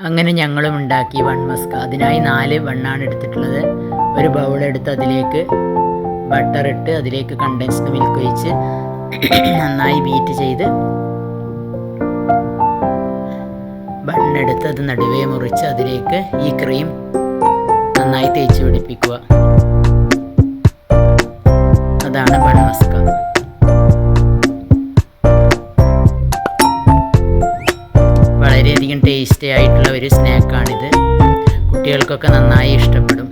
അങ്ങനെ ഞങ്ങളും ഉണ്ടാക്കി മസ്ക. അതിനായി 4 ബണ്ണാണ് എടുത്തിട്ടുള്ളത്. ഒരു ബൗളെടുത്ത് അതിലേക്ക് ബട്ടർ ഇട്ട് അതിലേക്ക് കണ്ടൻസ്ഡ് മിൽക്ക് ഒഴിച്ച് നന്നായി ബീറ്റ് ചെയ്ത് ബണ്ണെടുത്ത് അത് നടുവേ മുറിച്ച് അതിലേക്ക് ഈ ക്രീം നന്നായി തേച്ച് പിടിപ്പിക്കുക. അതാണ് മസ്ക. വളരെയധികം ടേസ്റ്റി ആയിട്ടുള്ള ഒരു സ്നാക്കാണിത്. കുട്ടികൾക്കൊക്കെ നന്നായി ഇഷ്ടപ്പെടും.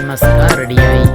മസ്ക റെഡിയായി.